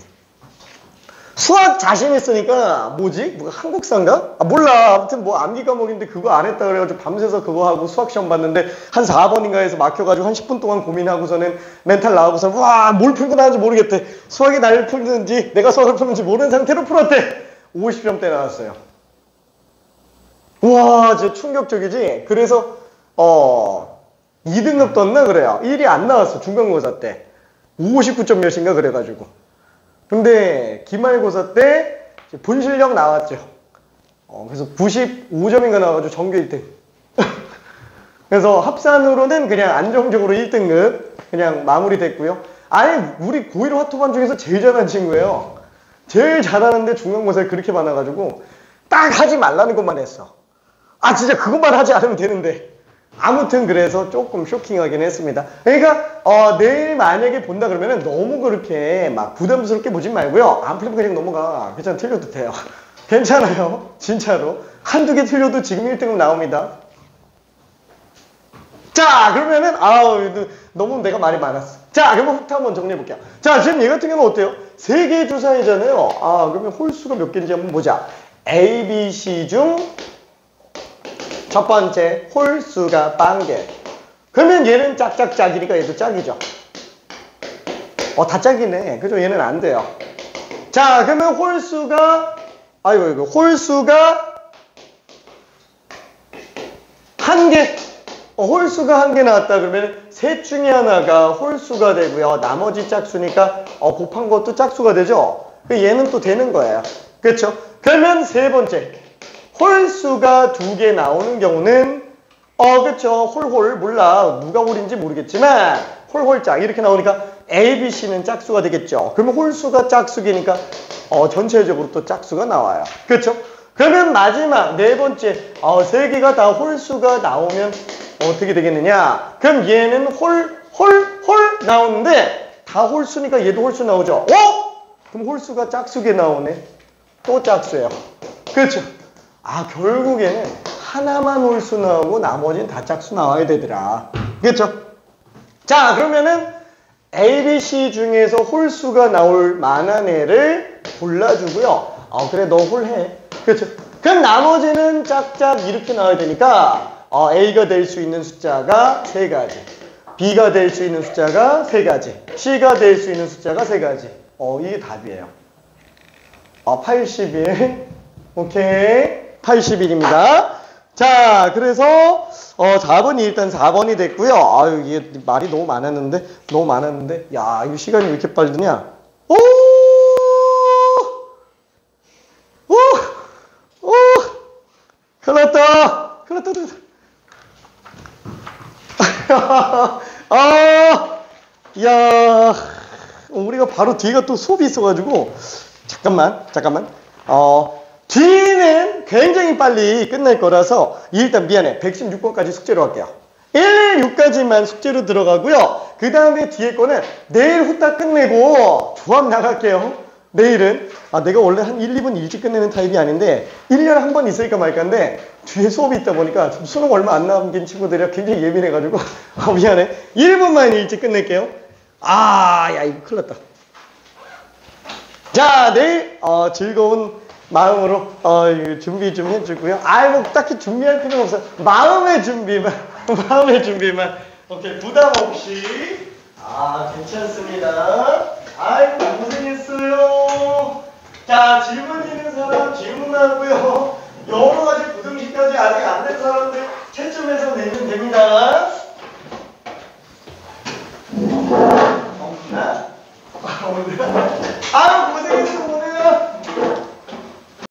수학 자신 있으니까 뭐지? 뭐가 한국사인가? 아 몰라. 아무튼 뭐 암기 과목인데 그거 안 했다 그래가지고 밤새서 그거 하고 수학 시험 봤는데 한 4번인가 해서 막혀가지고 한 10분 동안 고민하고서는 멘탈 나오고서 와 뭘 풀고 나왔는지 모르겠대. 수학이 날 풀는지 내가 수학을 푸는지 모르는 상태로 풀었대. 50점대 나왔어요. 와 진짜 충격적이지? 그래서 2등급 떴나 그래요. 1이 안 나왔어. 중간고사 때 59점 몇인가 그래가지고. 근데 기말고사 때 본 실력 나왔죠. 그래서 95점인가 나와가지고 전교 1등. 그래서 합산으로는 그냥 안정적으로 1등급 그냥 마무리됐고요. 아니 우리 고1 화토반 중에서 제일 잘하는 친구예요. 제일 잘하는데 중간고사에 그렇게 많아가지고 딱 하지 말라는 것만 했어. 아 진짜 그것만 하지 않으면 되는데. 아무튼 그래서 조금 쇼킹하긴 했습니다. 그러니까 내일 만약에 본다 그러면은 너무 그렇게 막 부담스럽게 보진 말고요. 안 풀리면 그냥 넘어가. 괜찮아, 틀려도 돼요. 괜찮아요. 진짜로. 한두 개 틀려도 지금 1등급 나옵니다. 자 그러면은 너무 내가 말이 많았어. 자 그러면 후트 한번 정리해 볼게요. 자 지금 얘 같은 경우는 어때요? 3개 주사위잖아요. 그러면 홀수가 몇 개인지 한번 보자. A, B, C 중 첫 번째 홀수가 0개. 그러면 얘는 짝짝짝이니까 얘도 짝이죠. 다 짝이네. 그죠? 얘는 안 돼요. 자 그러면 홀수가 홀수가 1개. 홀수가 1개 나왔다 그러면 셋 중에 하나가 홀수가 되고요. 나머지 짝수니까 곱한 것도 짝수가 되죠. 얘는 또 되는 거예요. 그렇죠? 그러면 세 번째 홀수가 2개 나오는 경우는 그쵸 홀홀 몰라 누가 홀인지 모르겠지만 홀홀짝 이렇게 나오니까 A, B, C는 짝수가 되겠죠. 그러면 홀수가 짝수기니까 전체적으로 또 짝수가 나와요. 그렇죠? 그러면 마지막 네 번째 3개가 다 홀수가 나오면 어떻게 되겠느냐? 그럼 얘는 홀 나오는데 다 홀수니까 얘도 홀수 나오죠. 그럼 홀수가 짝수게 나오네. 또 짝수예요. 그렇죠? 결국에는 하나만 홀수 나오고 나머지는 다 짝수 나와야 되더라. 그렇죠? 자 그러면은 A, B, C 중에서 홀수가 나올 만한 애를 골라주고요. 그래 너 홀해. 그렇죠? 그럼 나머지는 짝짝 이렇게 나와야 되니까 A가 될 수 있는 숫자가 3가지, B가 될 수 있는 숫자가 3가지, C가 될 수 있는 숫자가 3가지. 이게 답이에요. 81. 오케이. 81입니다. 자, 그래서 4번이 일단 4번이 됐고요. 이게 말이 너무 많았는데. 야, 이거 시간이 왜 이렇게 빨리 드냐? 큰일 났다. 야, 우리가 바로 뒤가 또 수업이 있어가지고 잠깐만. 뒤는 굉장히 빨리 끝날 거라서 일단 미안해. 116번까지 숙제로 할게요. 116까지만 숙제로 들어가고요. 그 다음에 뒤에 거는 내일 후딱 끝내고 조합 나갈게요. 내일은 내가 원래 한 1, 2분 일찍 끝내는 타입이 아닌데 1년에 한 번 있을까 말까인데 뒤에 수업이 있다 보니까 수능 얼마 안 남긴 친구들이 굉장히 예민해가지고 미안해. 1분만 일찍 끝낼게요. 야 이거 큰일 났다. 자 내일 즐거운 마음으로 준비 좀 해주고요. 뭐 딱히 준비할 필요는 없어요. 마음의 준비만. 오케이 부담 없이. 괜찮습니다. 고생했어요. 자 질문 있는 사람 질문하고요. 여러 가지 부등식까지 아직 안 된 사람들 채점해서 내면 됩니다. 없나? 고생했습니다.